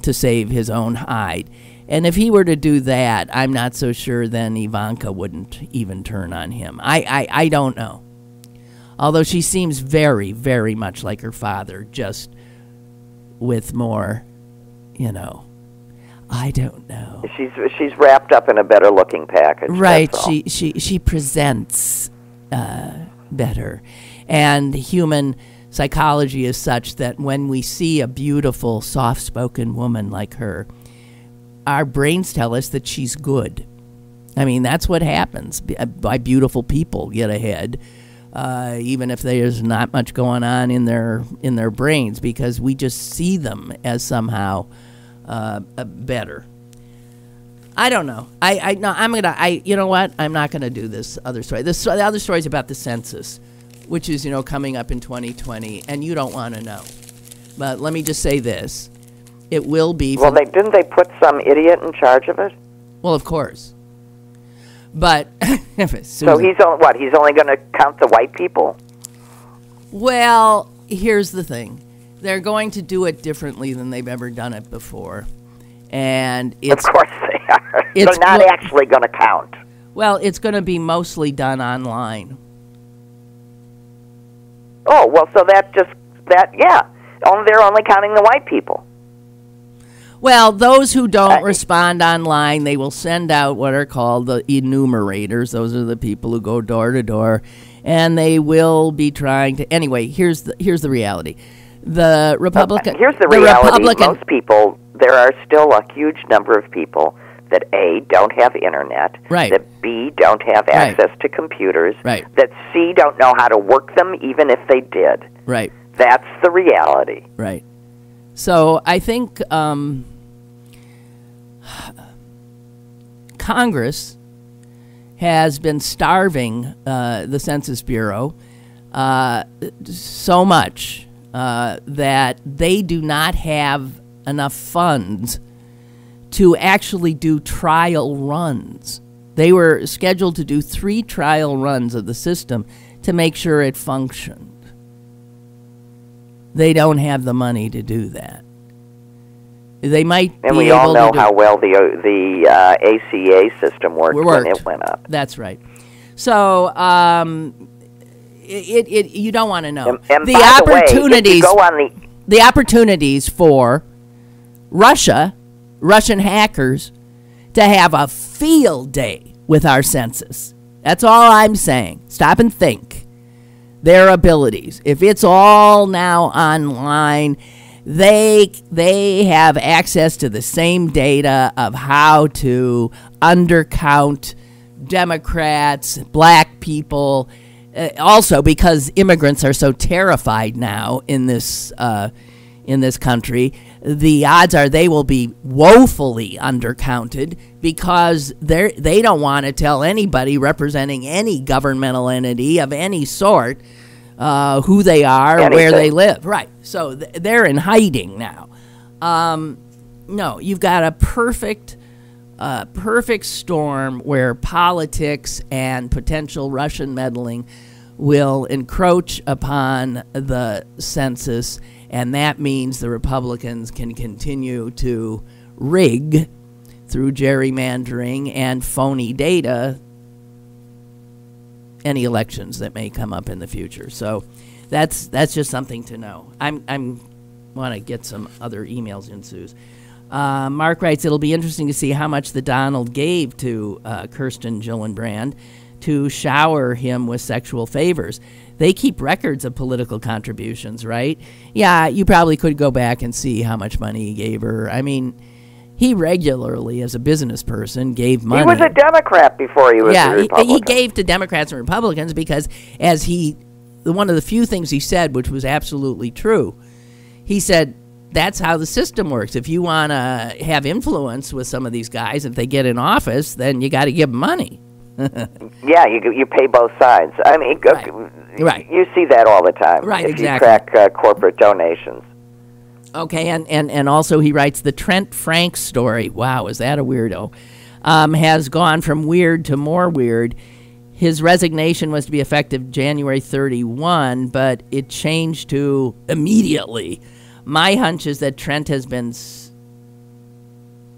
save his own hide. And if he were to do that, I'm not so sure then Ivanka wouldn't even turn on him. I don't know. Although she seems very, very much like her father, just with more, I don't know. She's wrapped up in a better looking package. Right. She presents better. And human psychology is such that when we see a beautiful, soft-spoken woman like her, our brains tell us that she's good. I mean, that's what happens. By beautiful people get ahead, even if there's not much going on in their brains, because we just see them as somehow better. I don't know. You know what? I'm not gonna do this other story. The other story is about the census, which is coming up in 2020, and you don't want to know. But let me just say this: it will be. Well, didn't they put some idiot in charge of it? Well, of course. But so he's only going to count the white people? Well, here's the thing: they're going to do it differently than they've ever done it before, and of course they are. They're not actually going to count. Well, it's going to be mostly done online. Oh well, so yeah. They're only counting the white people. Well, those who don't respond online, they will send out what are called the enumerators. Those are the people who go door to door, and they will be trying to. Anyway, here's the reality. The Republican. Here's the reality. Most people, there are still a huge number of people that A, don't have internet, right. That B, don't have access to computers, right. That C, don't know how to work them even if they did. Right. That's the reality. Right. So I think Congress has been starving the Census Bureau so much that they do not have enough funds to actually do trial runs. They were scheduled to do 3 trial runs of the system to make sure it functioned. They don't have the money to do that. They might and be we able all know to how well the ACA system worked when it went up. That's right. So you don't want to know and the by opportunities. The way, if you go on the opportunities for Russian hackers to have a field day with our census. That's all I'm saying. Stop and think. Their abilities. If it's all now online they have access to the same data of how to undercount Democrats, black people. Also, because immigrants are so terrified now in this country, the odds are they will be woefully undercounted because they don't want to tell anybody representing any governmental entity of any sort who they are, Anything. where they live. Right. So they're in hiding now. No, you've got a perfect storm where politics and potential Russian meddling will encroach upon the census, and that means the Republicans can continue to rig through gerrymandering and phony data any elections that may come up in the future. So that's just something to know. I'm want to get some other emails in, Suze. Mark writes, it'll be interesting to see how much the Donald gave to Kirsten Gillibrand to shower him with sexual favors. They keep records of political contributions, right? Yeah, you probably could go back and see how much money he gave her. I mean, he regularly, as a business person, gave money. He was a Democrat before he was a Republican. He gave to Democrats and Republicans because one of the few things he said, which was absolutely true, he said, that's how the system works. If you want to have influence with some of these guys, if they get in office, then you got to give them money. Yeah, you pay both sides. I mean, Right. You see that all the time. Right, if exactly. you track corporate donations. Okay, and also he writes the Trent Frank story. Wow, is that a weirdo? Has gone from weird to more weird. His resignation was to be effective January 31, but it changed to immediately. My hunch is that Trent has been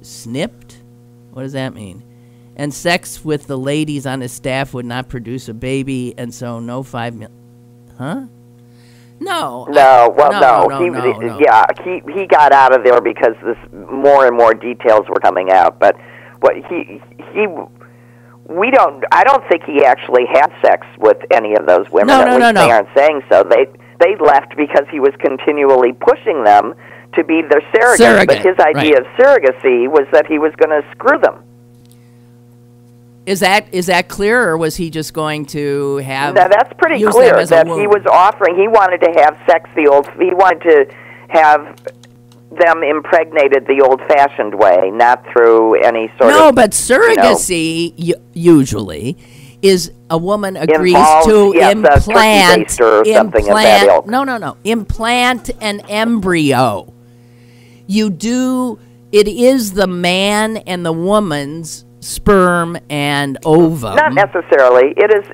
snipped. What does that mean? And sex with the ladies on his staff would not produce a baby, and so no 5 million. Huh? No. No. Yeah, he got out of there because more and more details were coming out. But what I don't think he actually had sex with any of those women. They aren't saying so. They left because he was continually pushing them to be their surrogate. But his idea of surrogacy was that he was going to screw them. Is that clear, or was he just going to have? Now, that's pretty clear that he was offering. He wanted to have sex he wanted to have them impregnated the old-fashioned way, not through any sort of. No, but surrogacy usually is a woman agrees to implant implant an embryo. It is the man and the woman's sperm and ovum. Not necessarily. It is.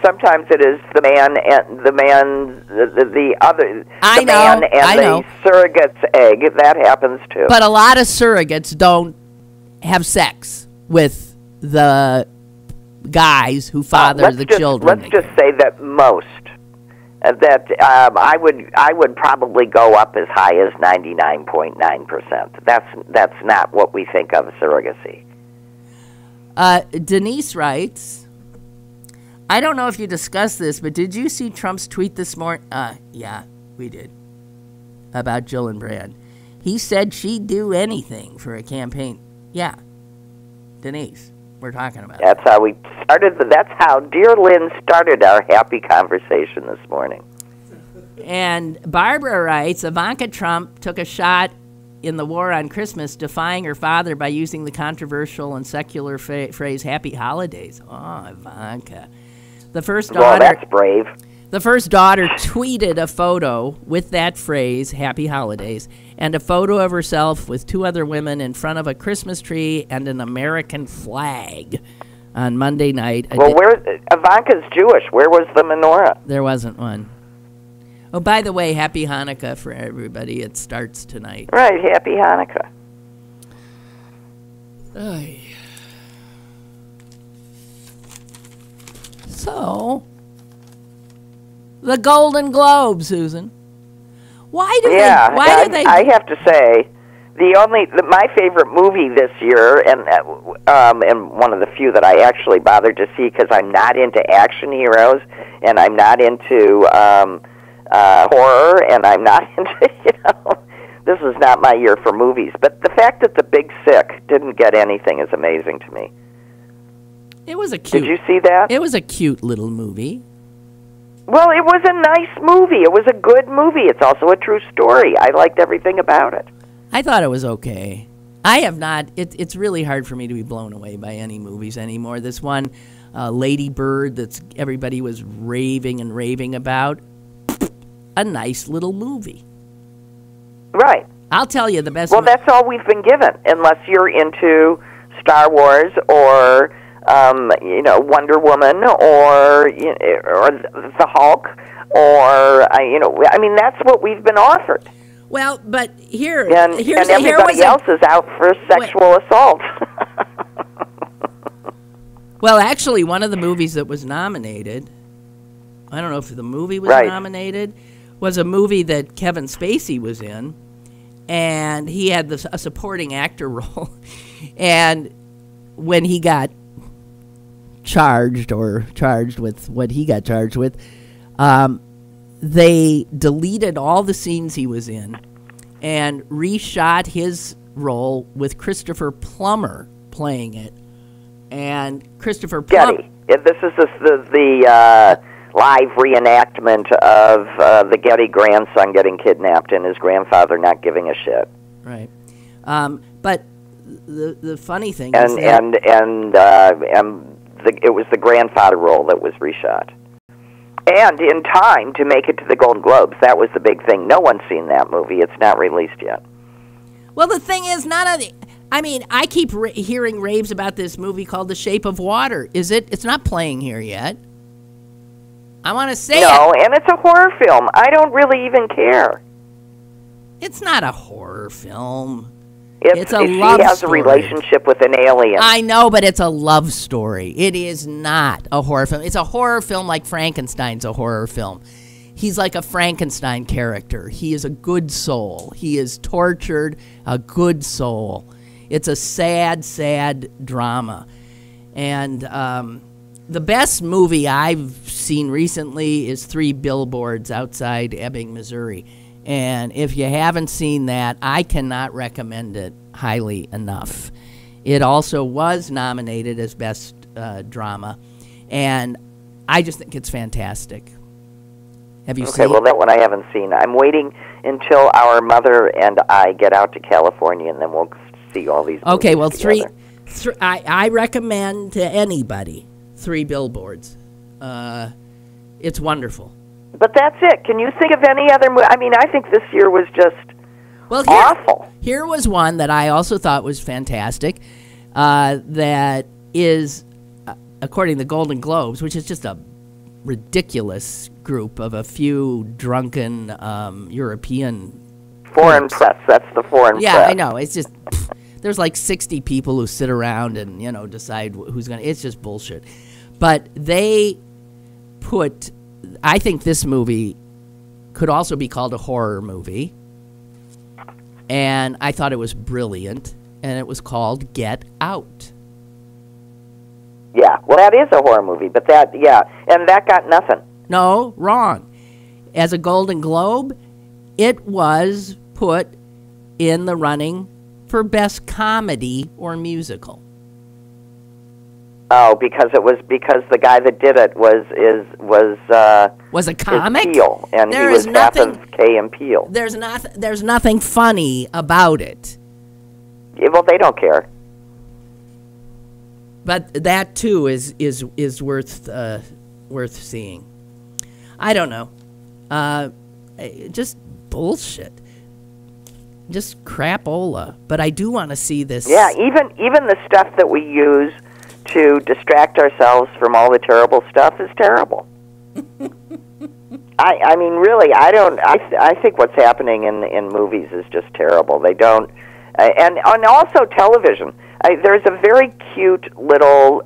Sometimes it is the man and the other. Man and the surrogate's egg. That happens too. But a lot of surrogates don't have sex with the guys who father the children. Let's just say that most. I would probably go up as high as 99.9%. That's not what we think of surrogacy. Denise writes, I don't know if you discussed this, but did you see Trump's tweet this morning? Yeah, we did. About Gillibrand. He said she'd do anything for a campaign. Yeah. Denise, we're talking about That's how we started. That's how dear Lynn started our happy conversation this morning. And Barbara writes, Ivanka Trump took a shot in the war on Christmas, defying her father by using the controversial and secular phrase "Happy Holidays." Oh, Ivanka. The first daughter. Well, that's brave. The first daughter tweeted a photo with that phrase, "Happy Holidays," and a photo of herself with two other women in front of a Christmas tree and an American flag on Monday night. Well, Ivanka's Jewish. Where was the menorah? There wasn't one. Oh, by the way, happy Hanukkah for everybody. It starts tonight. Right, happy Hanukkah. Ay. So, the Golden Globe, Susan. Why do they? I have to say, my favorite movie this year, and one of the few that I actually bothered to see because I'm not into action heroes, and I'm not into horror, and I'm not into this is not my year for movies. But the fact that The Big Sick didn't get anything is amazing to me. It was a cute. Did you see that? It was a cute little movie. Well, it was a nice movie. It was a good movie. It's also a true story. I liked everything about it. I thought it was okay. I have not. It's really hard for me to be blown away by any movies anymore. This one, Lady Bird, that's everybody was raving and raving about. A nice little movie. Right. I'll tell you the best. Well, that's all we've been given, unless you're into Star Wars or Wonder Woman or the Hulk or I mean that's what we've been offered. Well, but here's everybody else is out for sexual assault. Well, actually, one of the movies that was nominated, I don't know if the movie was nominated, was a movie that Kevin Spacey was in, and he had a supporting actor role. And when he got charged with what he got charged with, they deleted all the scenes he was in and reshot his role with Christopher Plummer playing it. And Christopher Plummer... Getty. This is the live reenactment of the Getty grandson getting kidnapped and his grandfather not giving a shit. Right. But the funny thing is that... it was the grandfather role that was reshot. And in time to make it to the Golden Globes. That was the big thing. No one's seen that movie. It's not released yet. Well, the thing is, I keep hearing raves about this movie called The Shape of Water. It's not playing here yet. I want to say No, and it's a horror film. I don't really even care. It's not a horror film. It's a love story. She has a relationship with an alien. I know, but it's a love story. It is not a horror film. It's a horror film like Frankenstein's a horror film. He's like a Frankenstein character. He is a good soul. He is tortured, a good soul. It's a sad, sad drama. And the best movie I've seen recently is 3 Billboards Outside Ebbing, Missouri. And if you haven't seen that, I cannot recommend it highly enough. It also was nominated as Best Drama, and I just think it's fantastic. Have you seen it? Okay, well, that one I haven't seen. I'm waiting until our mother and I get out to California, and then we'll see all these movies Okay, well, together. I recommend to anybody 3 Billboards. It's wonderful. But that's it. Can you think of any other movie? I mean, I think this year was just awful. Here was one that I also thought was fantastic. That is, according to the Golden Globes, which is just a ridiculous group of a few drunken European foreign press. That's the foreign press. Yeah, I know. It's just there's like 60 people who sit around and decide who's going to. It's just bullshit. But they put. I think this movie could also be called a horror movie. And I thought it was brilliant. And it was called Get Out. Yeah, well, that is a horror movie. But and that got nothing. No, wrong. As a Golden Globe, it was put in the running for Best Comedy or Musical. Oh, because the guy that did it was a comic. Peele, and he was half of Kay and Peele. There's nothing funny about it. Yeah, well, they don't care. But that too is worth seeing. I don't know, just bullshit, just crapola. But I do want to see this. Yeah, even the stuff that we use to distract ourselves from all the terrible stuff is terrible. I mean, really, I think what's happening in movies is just terrible. They don't, and also television. There's a very cute little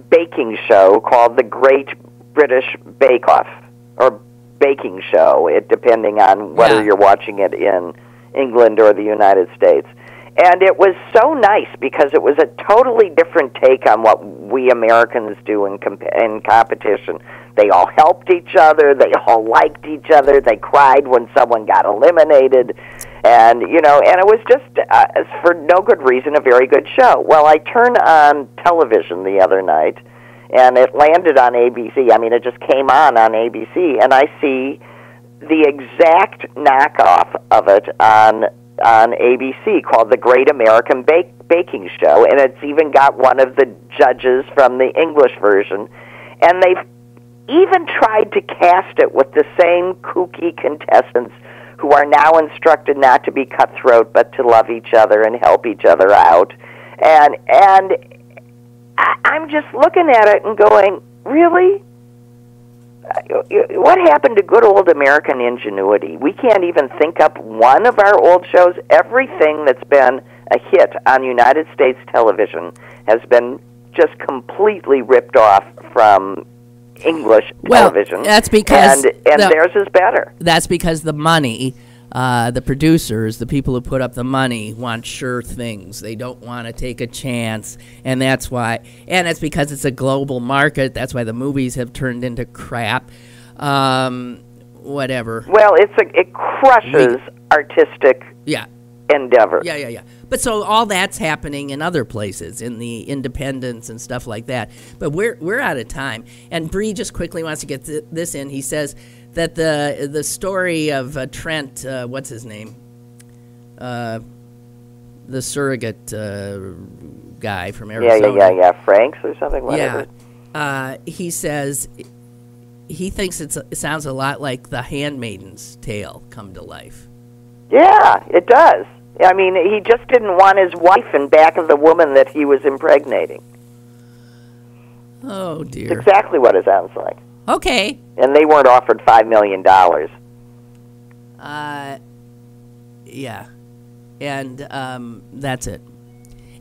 baking show called The Great British Bake Off, or baking show, depending on whether you're watching it in England or the United States. And it was so nice because it was a totally different take on what we Americans do in competition. They all helped each other. They all liked each other. They cried when someone got eliminated. And, you know, and it was just, for no good reason, a very good show. Well, I turned on television the other night, and it landed on ABC. I mean, it just came on ABC, and I see the exact knockoff of it on ABC called The Great American Baking Show, and it's even got one of the judges from the English version, and they've even tried to cast it with the same kooky contestants who are now instructed not to be cutthroat but to love each other and help each other out. And I'm just looking at it and going, really? What happened to good old American ingenuity? We can't even think up one of our old shows. Everything that's been a hit on United States television has been just completely ripped off from English television. That's because and theirs is better. That's because the money, the producers, the people who put up the money, want sure things. They don't want to take a chance, and that's why. And it's because it's a global market. That's why the movies have turned into crap. Whatever. Well, it crushes artistic endeavor. Yeah. But so all that's happening in other places, in the independents and stuff like that. But we're out of time. And Bree just quickly wants to get this in. He says that the story of Trent, what's his name? The surrogate guy from Arizona. Yeah. Franks or something. Whatever. Yeah. He says he thinks it sounds a lot like the Handmaiden's Tale come to life. Yeah, it does. I mean, he just didn't want his wife in back of the woman that he was impregnating. Oh, dear. It's exactly what it sounds like. Okay. And they weren't offered $5 million. Yeah. And that's it.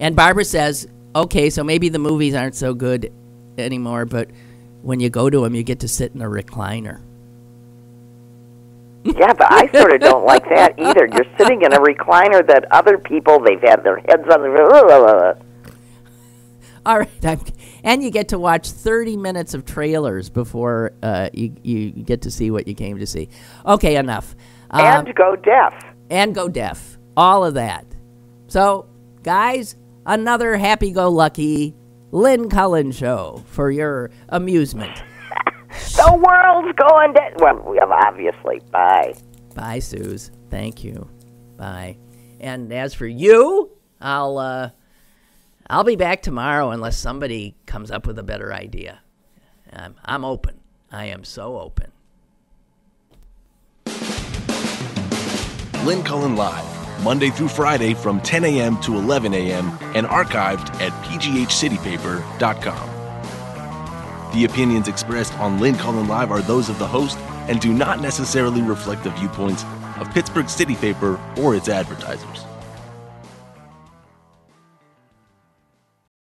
And Barbara says, okay, so maybe the movies aren't so good anymore, but when you go to them, you get to sit in a recliner. Yeah, but I sort of don't like that either. You're sitting in a recliner that other people, they've had their heads on the... All right. And you get to watch 30 minutes of trailers before you get to see what you came to see. Okay, enough. And go deaf. And go deaf. All of that. So, guys, another happy-go-lucky Lynn Cullen show for your amusement. The world's going to... Well, obviously. Bye. Bye, Suze. Thank you. Bye. And as for you, I'll be back tomorrow unless somebody comes up with a better idea. I'm open. I am so open. Lynn Cullen Live, Monday through Friday from 10 a.m. to 11 a.m. and archived at pghcitypaper.com. The opinions expressed on Lynn Cullen Live are those of the host and do not necessarily reflect the viewpoints of Pittsburgh City Paper or its advertisers.